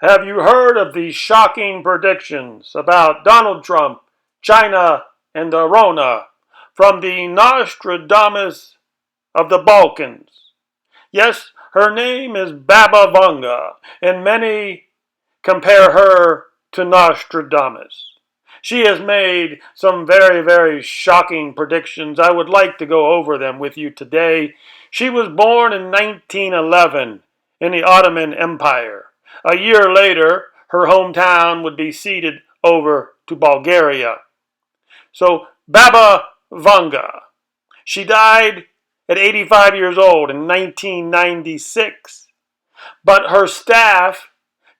Have you heard of the shocking predictions about Donald Trump, China, and the RONA from the Nostradamus of the Balkans? Yes, her name is Baba Vanga, and many compare her to Nostradamus. She has made some very, very shocking predictions. I would like to go over them with you today. She was born in 1911 in the Ottoman Empire. A year later, her hometown would be ceded over to Bulgaria. So, Baba Vanga. She died at 85 years old in 1996. But her staff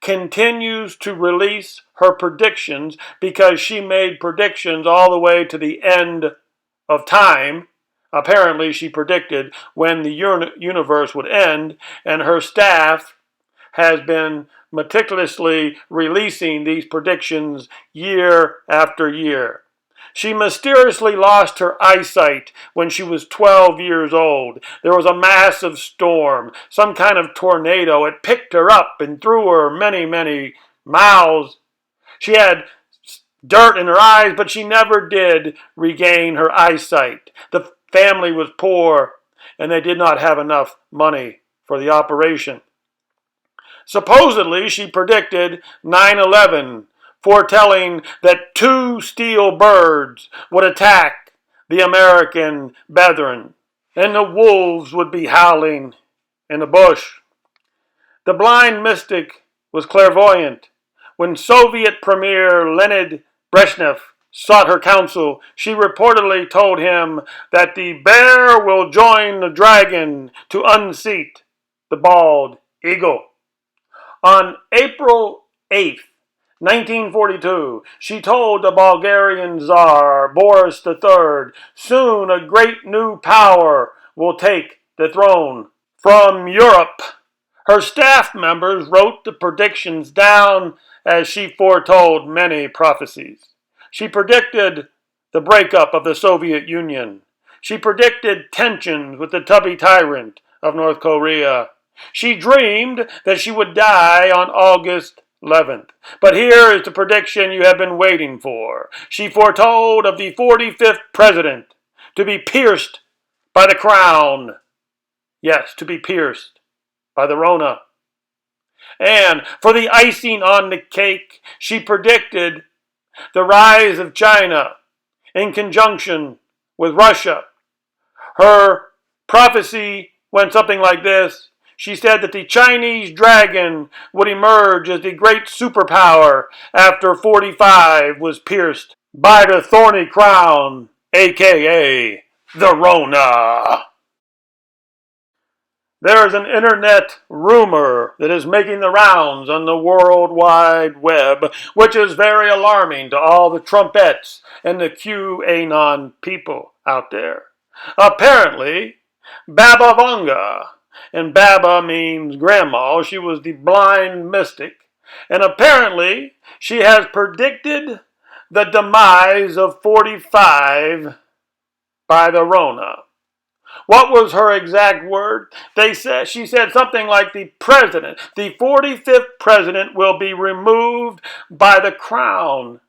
continues to release her predictions because she made predictions all the way to the end of time. Apparently, she predicted when the universe would end, and her staff has been meticulously releasing these predictions year after year. She mysteriously lost her eyesight when she was 12 years old. There was a massive storm, some kind of tornado. It picked her up and threw her many, many miles. She had dirt in her eyes, but she never did regain her eyesight. The family was poor, and they did not have enough money for the operation. Supposedly, she predicted 9/11, foretelling that two steel birds would attack the American brethren, and the wolves would be howling in the bush. The blind mystic was clairvoyant. When Soviet Premier Leonid Brezhnev sought her counsel, she reportedly told him that the bear will join the dragon to unseat the bald eagle. On April 8th, 1942, she told the Bulgarian Tsar Boris III, soon a great new power will take the throne. From Europe, her staff members wrote the predictions down as she foretold many prophecies. She predicted the breakup of the Soviet Union. She predicted tensions with the tubby tyrant of North Korea. She dreamed that she would die on August 11th. But here is the prediction you have been waiting for. She foretold of the 45th president to be pierced by the crown. Yes, to be pierced by the RONA. And for the icing on the cake, she predicted the rise of China in conjunction with Russia. Her prophecy went something like this. She said that the Chinese dragon would emerge as the great superpower after 45 was pierced by the thorny crown, aka the RONA. There is an internet rumor that is making the rounds on the World Wide Web, which is very alarming to all the Trumpettes and the QAnon people out there. Apparently, Baba Vanga, and Baba means grandma, she was the blind mystic, and apparently she has predicted the demise of 45 by the RONA. What was her exact word? She said something like the 45th president will be removed by the crown.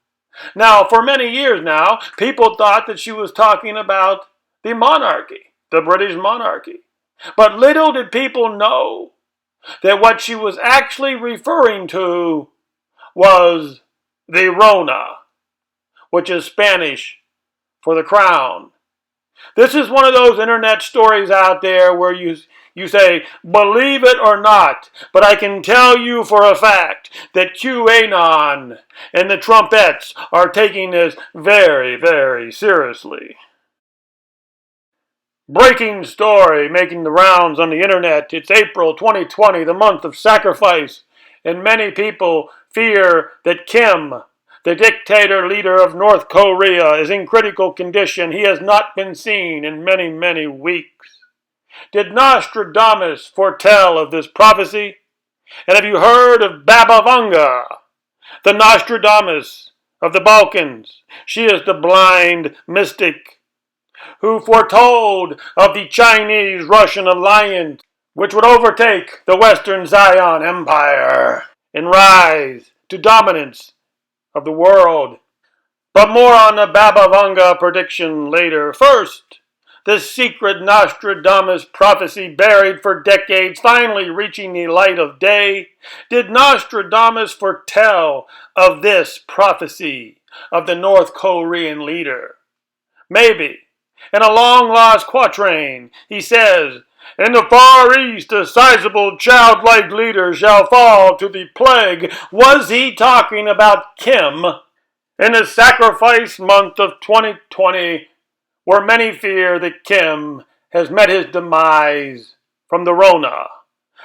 Now, for many years now, people thought that she was talking about the monarchy, the British monarchy. But little did people know that what she was actually referring to was the RONA, which is Spanish for the crown. This is one of those internet stories out there where you say, believe it or not, but I can tell you for a fact that QAnon and the Trumpettes are taking this very, very seriously. Breaking story making the rounds on the internet. It's April 2020, the month of sacrifice, and many people fear that Kim, the dictator leader of North Korea, is in critical condition. He has not been seen in many, many weeks. Did Nostradamus foretell of this prophecy? And have you heard of Baba Vanga, the Nostradamus of the Balkans? She is the blind mystic who foretold of the Chinese-Russian alliance, which would overtake the Western Zion Empire. and rise to dominance of the world. But more on the Baba Vanga prediction later. First, the secret Nostradamus prophecy buried for decades finally reaching the light of day. Did Nostradamus foretell of this prophecy of the North Korean leader? Maybe. In a long-lost quatrain, he says, "In the Far East, a sizable childlike leader shall fall to the plague." Was he talking about Kim? In the sacrifice month of 2020, where many fear that Kim has met his demise from the RONA.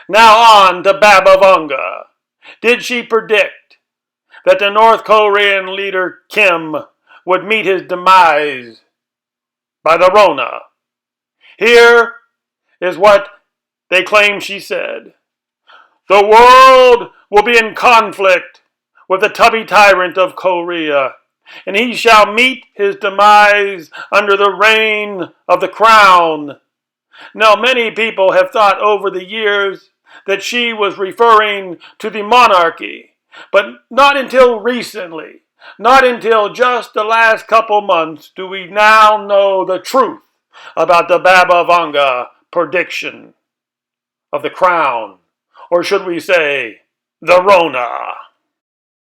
Now on to Baba Vanga. Did she predict that the North Korean leader Kim would meet his demise by the RONA? Here is what they claim she said. The world will be in conflict with the tubby tyrant of Korea, and he shall meet his demise under the reign of the crown. Now, many people have thought over the years that she was referring to the monarchy, but not until recently, not until just the last couple months, do we now know the truth about the Baba Vanga prediction of the crown, or should we say, the RONA.